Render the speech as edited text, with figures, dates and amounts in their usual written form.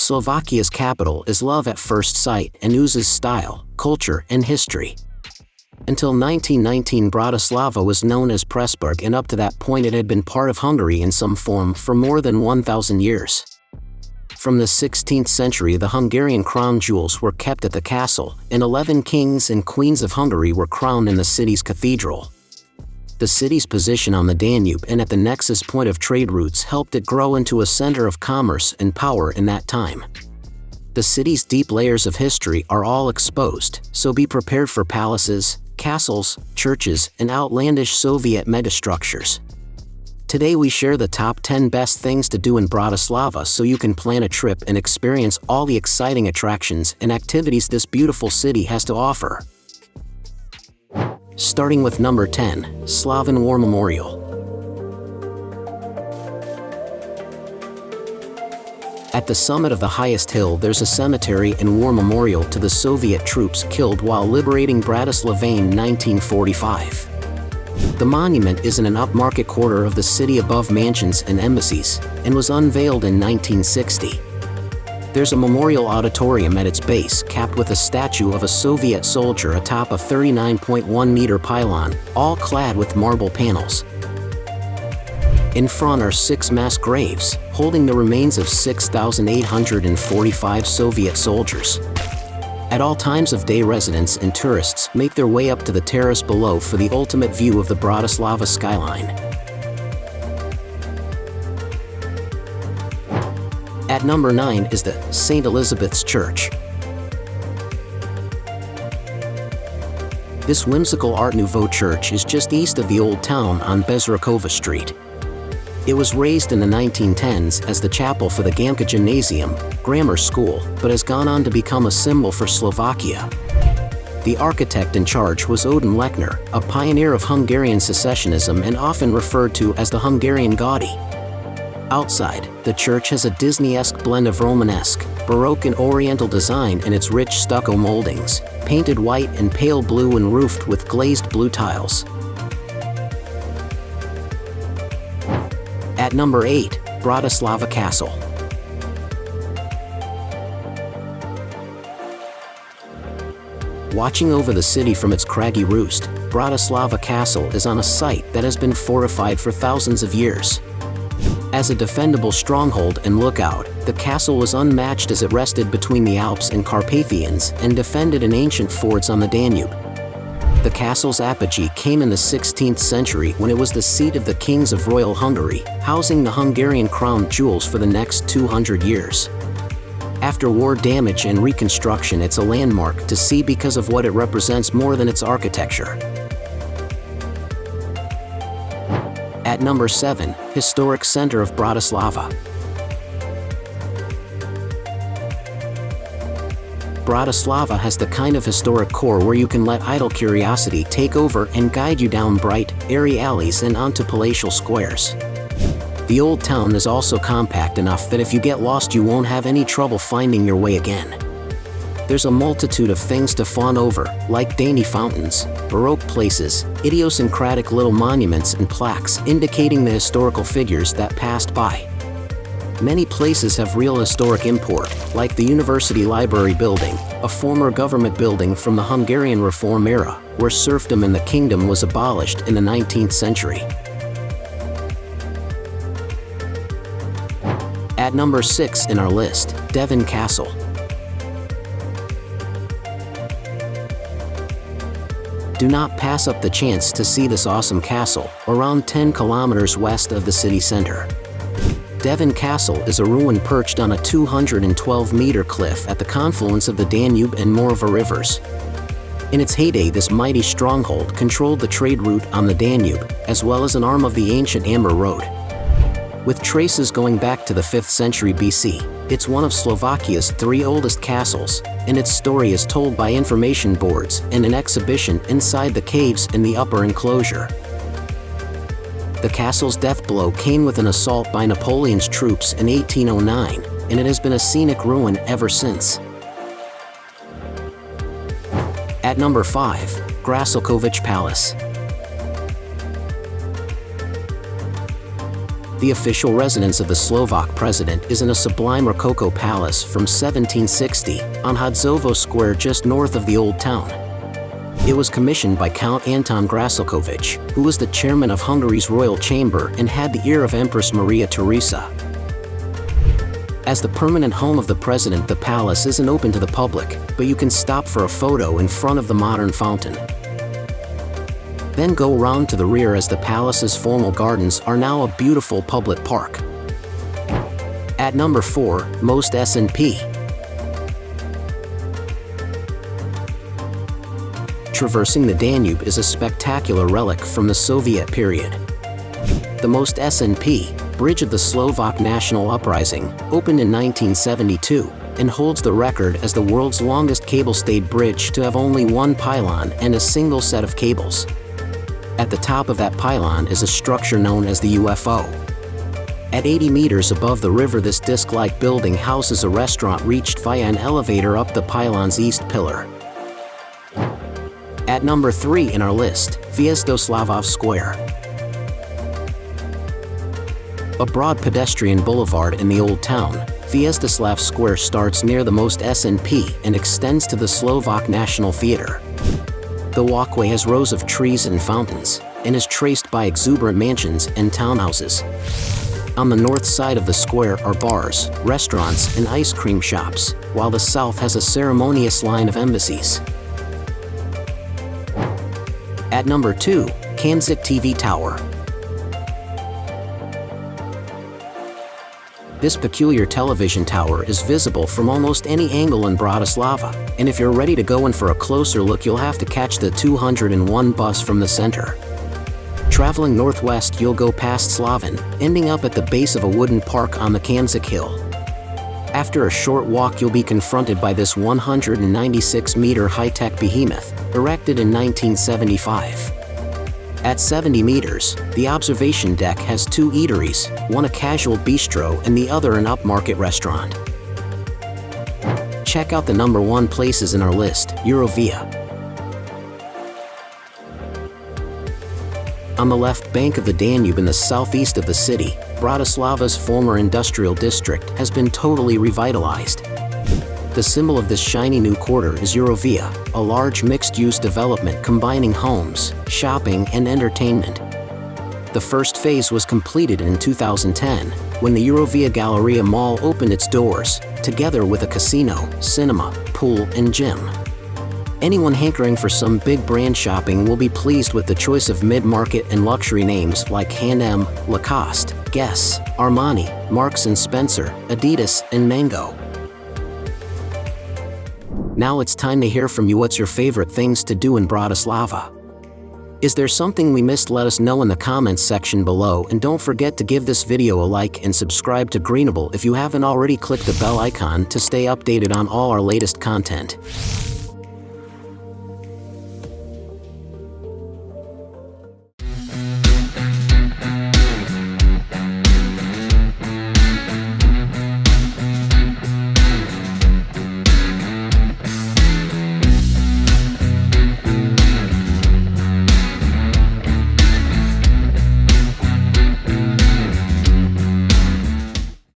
Slovakia's capital is love at first sight and oozes style, culture, and history. Until 1919, Bratislava was known as Pressburg, and up to that point it had been part of Hungary in some form for more than 1,000 years. From the 16th century, the Hungarian crown jewels were kept at the castle, and 11 kings and queens of Hungary were crowned in the city's cathedral. The city's position on the Danube and at the nexus point of trade routes helped it grow into a center of commerce and power in that time. The city's deep layers of history are all exposed, so be prepared for palaces, castles, churches, and outlandish Soviet megastructures. Today we share the top 10 best things to do in Bratislava so you can plan a trip and experience all the exciting attractions and activities this beautiful city has to offer. Starting with number 10, Slavín War Memorial. At the summit of the highest hill there's a cemetery and war memorial to the Soviet troops killed while liberating Bratislava in 1945. The monument is in an upmarket quarter of the city above mansions and embassies, and was unveiled in 1960. There's a memorial auditorium at its base capped with a statue of a Soviet soldier atop a 39.1-meter pylon, all clad with marble panels. In front are 6 mass graves, holding the remains of 6,845 Soviet soldiers. At all times of day, residents and tourists make their way up to the terrace below for the ultimate view of the Bratislava skyline. At number 9 is the St. Elizabeth's Church. This whimsical Art Nouveau church is just east of the Old Town on Bezrakova Street. It was raised in the 1910s as the chapel for the Gamka Gymnasium, grammar school, but has gone on to become a symbol for Slovakia. The architect in charge was Odin Lechner, a pioneer of Hungarian secessionism and often referred to as the Hungarian Gaudi. Outside, the church has a Disney-esque blend of Romanesque, Baroque and Oriental design in its rich stucco moldings, painted white and pale blue and roofed with glazed blue tiles. At number 8, Bratislava Castle. Watching over the city from its craggy roost, Bratislava Castle is on a site that has been fortified for thousands of years. As a defendable stronghold and lookout, the castle was unmatched as it rested between the Alps and Carpathians and defended an ancient fords on the Danube. The castle's apogee came in the 16th century when it was the seat of the kings of Royal Hungary, housing the Hungarian crown jewels for the next 200 years. After war damage and reconstruction, it's a landmark to see because of what it represents more than its architecture. At number 7, Historic Centre of Bratislava. Bratislava has the kind of historic core where you can let idle curiosity take over and guide you down bright, airy alleys and onto palatial squares. The old town is also compact enough that if you get lost you won't have any trouble finding your way again. There's a multitude of things to fawn over, like dainty fountains, Baroque places, idiosyncratic little monuments and plaques indicating the historical figures that passed by. Many places have real historic import, like the University Library Building, a former government building from the Hungarian Reform era, where serfdom in the kingdom was abolished in the 19th century. At number 6 in our list, Devin Castle. Do not pass up the chance to see this awesome castle, around 10 kilometers west of the city center. Devin Castle is a ruin perched on a 212-meter cliff at the confluence of the Danube and Morava rivers. In its heyday, this mighty stronghold controlled the trade route on the Danube, as well as an arm of the ancient Amber Road. With traces going back to the 5th century BC, it's one of Slovakia's 3 oldest castles, and its story is told by information boards and an exhibition inside the caves in the upper enclosure. The castle's death blow came with an assault by Napoleon's troops in 1809, and it has been a scenic ruin ever since. At number 5, Grassalkovich Palace. the official residence of the Slovak president, is in a sublime Rococo palace from 1760 on Hviezdoslavov Square just north of the Old Town. It was commissioned by Count Anton Grassalkovich, who was the chairman of Hungary's royal chamber and had the ear of Empress Maria Theresa. As the permanent home of the president, the palace isn't open to the public, but you can stop for a photo in front of the modern fountain. Then go round to the rear, as the palace's formal gardens are now a beautiful public park. At number 4, Most S&P. Traversing the Danube is a spectacular relic from the Soviet period. The Most S&P, Bridge of the Slovak National Uprising, opened in 1972 and holds the record as the world's longest cable-stayed bridge to have only one pylon and a single set of cables. At the top of that pylon is a structure known as the UFO. At 80 meters above the river, this disc-like building houses a restaurant reached via an elevator up the pylon's east pillar. At number 3 in our list, Hviezdoslavov Square. A broad pedestrian boulevard in the Old Town, Hviezdoslavov Square starts near the Most S&P and extends to the Slovak National Theatre. The walkway has rows of trees and fountains, and is traced by exuberant mansions and townhouses. On the north side of the square are bars, restaurants, and ice cream shops, while the south has a ceremonious line of embassies. At number 2, Kamzík TV Tower. This peculiar television tower is visible from almost any angle in Bratislava, and if you're ready to go in for a closer look, you'll have to catch the 201 bus from the center. Traveling northwest, you'll go past Slavín, ending up at the base of a wooden park on the Kamzík Hill. After a short walk, you'll be confronted by this 196-meter high-tech behemoth, erected in 1975. At 70 meters, the observation deck has 2 eateries, one a casual bistro and the other an upmarket restaurant. Check out the number 1 places in our list, Eurovea. On the left bank of the Danube in the southeast of the city, Bratislava's former industrial district has been totally revitalized. The symbol of this shiny new quarter is Eurovea, a large mixed-use development combining homes, shopping, and entertainment. The first phase was completed in 2010, when the Eurovea Galleria Mall opened its doors, together with a casino, cinema, pool, and gym. Anyone hankering for some big brand shopping will be pleased with the choice of mid-market and luxury names like H&M, Lacoste, Guess, Armani, Marks & Spencer, Adidas, and Mango. Now it's time to hear from you. What's your favorite things to do in Bratislava? Is there something we missed? Let us know in the comments section below, and don't forget to give this video a like and subscribe to Greenable if you haven't already. Click the bell icon to stay updated on all our latest content.